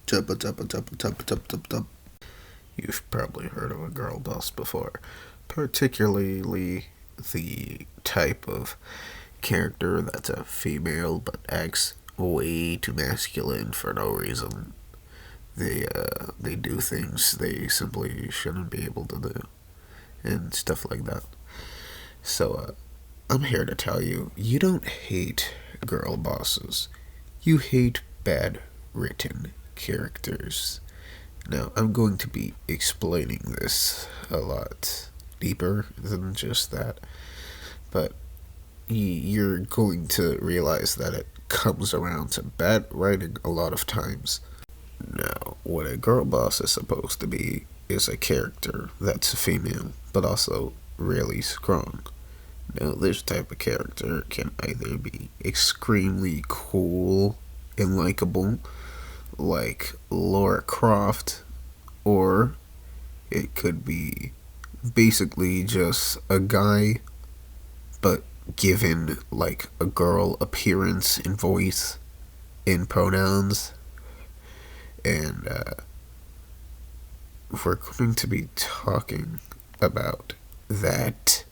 Tuppa tuppa tuppa tuppa tuppa tuppa tup. You've probably heard of a girl boss before, particularly the type of character that's a female but acts way too masculine for no reason. They do things they simply shouldn't be able to do, and stuff like that. So I'm here to tell you, you don't hate girl bosses. You hate bad written characters. Now, I'm going to be explaining this a lot deeper than just that, but you're going to realize that it comes around to bad writing a lot of times. Now, what a girl boss is supposed to be is a character that's female, but also really strong. Now, this type of character can either be extremely cool and likable, like Laura Croft, or it could be basically just a guy, but given like a girl appearance and voice and pronouns. And we're going to be talking about that.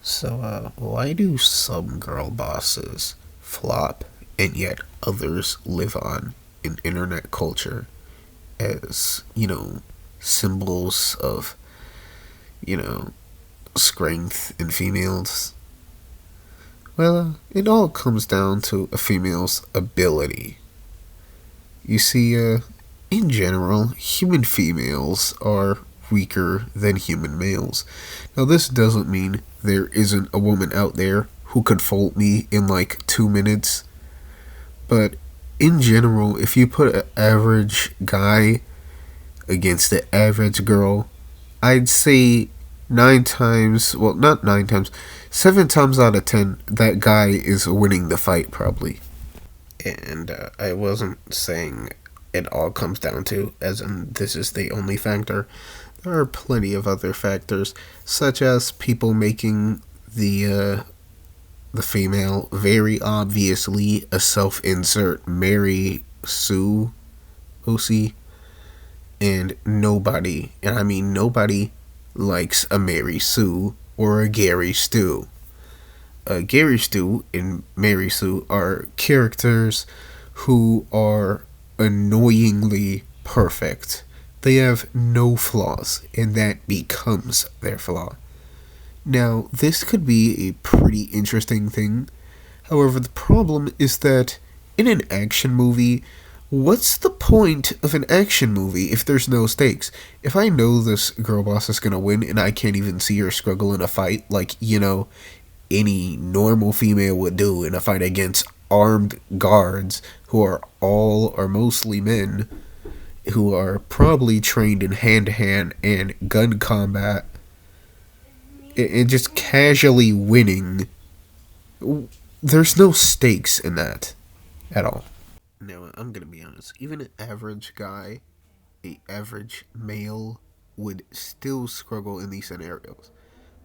So, why do some girl bosses flop and yet others live on in internet culture as, symbols of, you know, strength in females? Well, it all comes down to a female's ability. You see, in general, human females are weaker than human males. Now, this doesn't mean there isn't a woman out there who could fault me in like 2 minutes, but in general, if you put an average guy against an average girl, I'd say 9 times, well, not 9 times, 7 times out of 10, that guy is winning the fight, probably. And I wasn't saying it all comes down to, as in this is the only factor. There are plenty of other factors, such as people making the female very obviously a self-insert Mary Sue OC, and nobody, and I mean nobody, likes a Mary Sue or a Gary Stu. Gary Stu and Mary Sue are characters who are annoyingly perfect. They have no flaws, and that becomes their flaw. Now, this could be a pretty interesting thing. However, the problem is that in an action movie, what's the point of an action movie if there's no stakes? If I know this girl boss is gonna win and I can't even see her struggle in a fight, like, any normal female would do in a fight against armed guards who are all or mostly men who are probably trained in hand to hand and gun combat and just casually winning, there's no stakes in that at all. Now, I'm gonna be honest, even an average guy, a average male, would still struggle in these scenarios.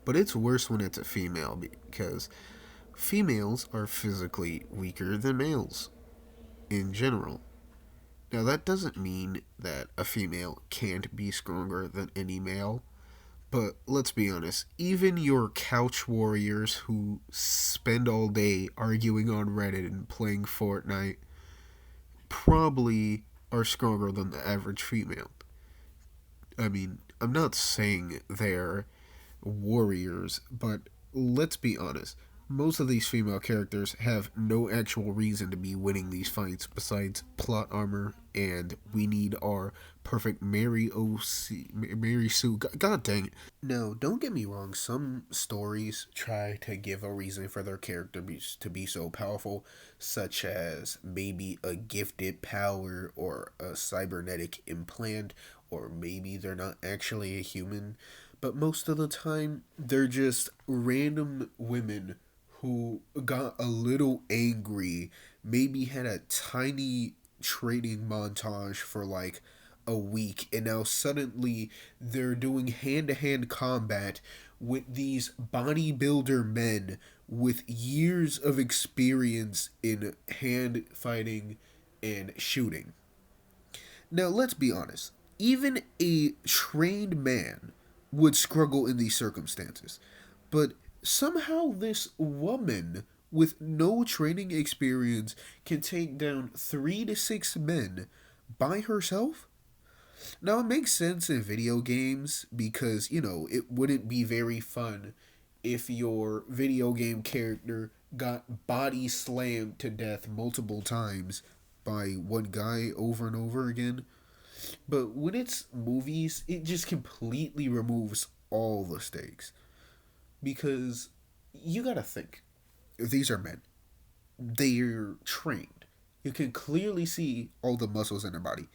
But it's worse when it's a female because females are physically weaker than males in general. Now, that doesn't mean that a female can't be stronger than any male, but let's be honest, even your couch warriors who spend all day arguing on Reddit and playing Fortnite probably are stronger than the average female. I mean, I'm not saying they're warriors, but let's be honest. Most of these female characters have no actual reason to be winning these fights besides plot armor, and we need our perfect Mary OC, Mary Sue. God dang it. Now, don't get me wrong, some stories try to give a reason for their character to be so powerful, such as maybe a gifted power or a cybernetic implant, or maybe they're not actually a human, but most of the time they're just random women who got a little angry, maybe had a tiny training montage for like a week, and now suddenly they're doing hand to hand combat with these bodybuilder men with years of experience in hand fighting and shooting. Now, let's be honest. Even a trained man would struggle in these circumstances. But somehow, this woman with no training experience can take down 3 to 6 men by herself? Now, it makes sense in video games because, it wouldn't be very fun if your video game character got body slammed to death multiple times by one guy over and over again. But when it's movies, it just completely removes all the stakes. Because you gotta think, these are men. They're trained. You can clearly see all the muscles in their body.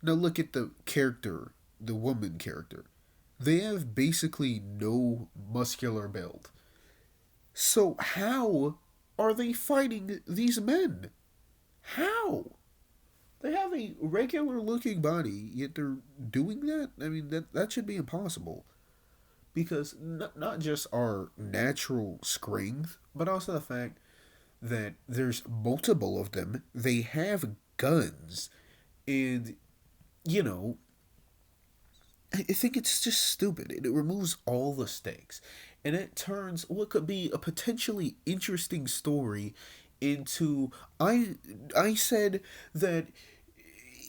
Now look at the character, the woman character. They have basically no muscular build. So how are they fighting these men? How? They have a regular looking body, yet they're doing that? I mean, that should be impossible. Because not just our natural strength, but also the fact that there's multiple of them. They have guns. And, you know, I think it's just stupid. It removes all the stakes. And it turns what could be a potentially interesting story into I said that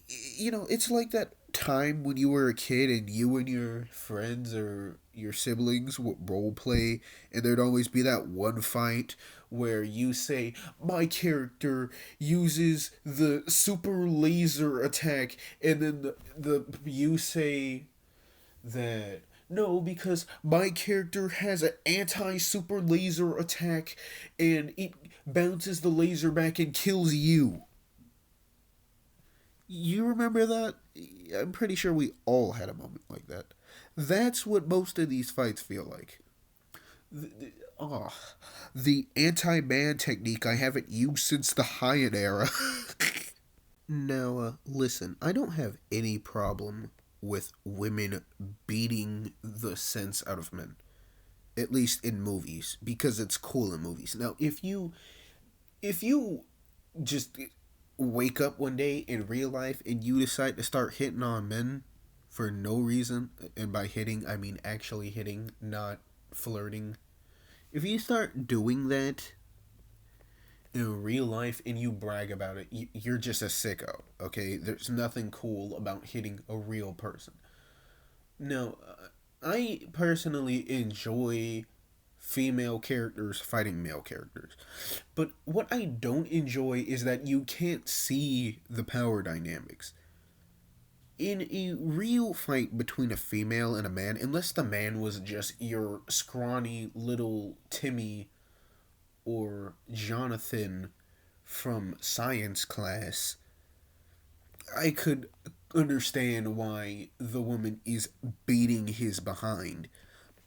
it's like that time when you were a kid and you and your friends or your siblings would role play, and there'd always be that one fight where you say, my character uses the super laser attack, and then the you say that no, because my character has an anti super laser attack and it bounces the laser back and kills you. You remember that? I'm pretty sure we all had a moment like that. That's what most of these fights feel like. Oh, the anti-man technique I haven't used since the Hyatt era. Now, listen, I don't have any problem with women beating the sense out of men. At least in movies, because it's cool in movies. Now, if you just wake up one day in real life and you decide to start hitting on men for no reason, and by hitting I mean actually hitting, not flirting. If you start doing that in real life and you brag about it, you're just a sicko, okay? There's nothing cool about hitting a real person. Now, I personally enjoy female characters fighting male characters. But what I don't enjoy is that you can't see the power dynamics. In a real fight between a female and a man, unless the man was just your scrawny little Timmy or Jonathan from science class, I could understand why the woman is beating his behind.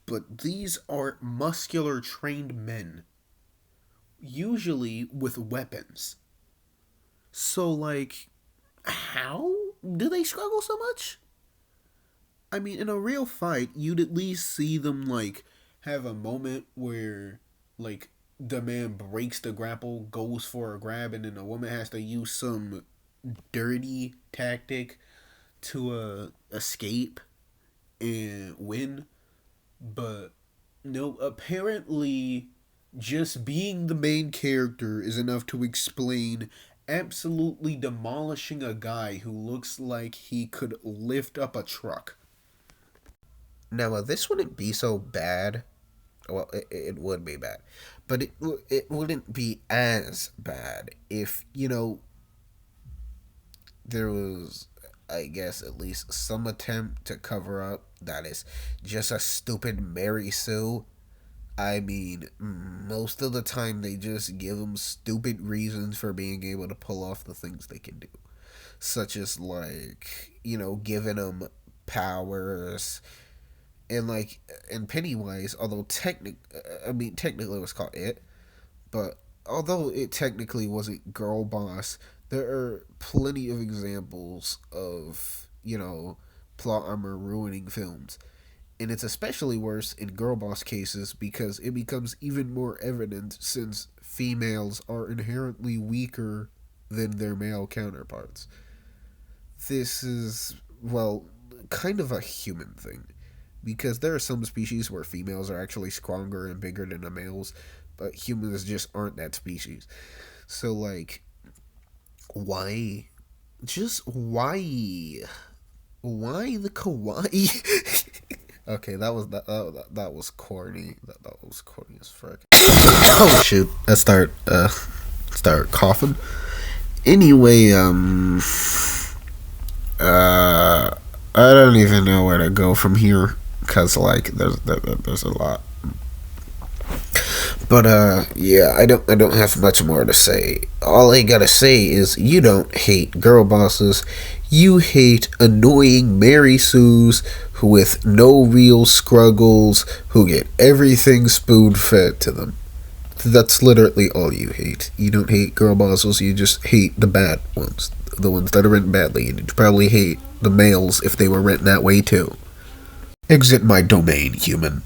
But these are muscular trained men, usually with weapons. So, like, how do they struggle so much? I mean, in a real fight, you'd at least see them, like, have a moment where, like, the man breaks the grapple, goes for a grab, and then the woman has to use some dirty tactic to escape and win. But no, apparently just being the main character is enough to explain absolutely demolishing a guy who looks like he could lift up a truck. Now, this wouldn't be so bad. Well, it would be bad. But it wouldn't be as bad if, there was, I guess, at least some attempt to cover up that is just a stupid Mary Sue. I mean, most of the time they just give them stupid reasons for being able to pull off the things they can do. Such as, like, giving them powers. And, like, in Pennywise, although technically it was called It, but although it technically wasn't Girlboss, there are plenty of examples of, plot armor ruining films. And it's especially worse in Girlboss cases because it becomes even more evident since females are inherently weaker than their male counterparts. this is, well, kind of a human thing. Because there are some species where females are actually stronger and bigger than the males, but humans just aren't that species. So, like, why? Just why? Why the kawaii? Okay, that was corny. That was corny as fuck. Oh shoot! Start coughing. Anyway, I don't even know where to go from here because like there's a lot. But yeah, I don't have much more to say. All I gotta say is you don't hate girl bosses, you hate annoying Mary Sues with no real struggles who get everything spoon fed to them. That's literally all you hate. You don't hate girl bosses, you just hate the bad ones, the ones that are written badly, and you probably hate the males if they were written that way too. Exit my domain, human.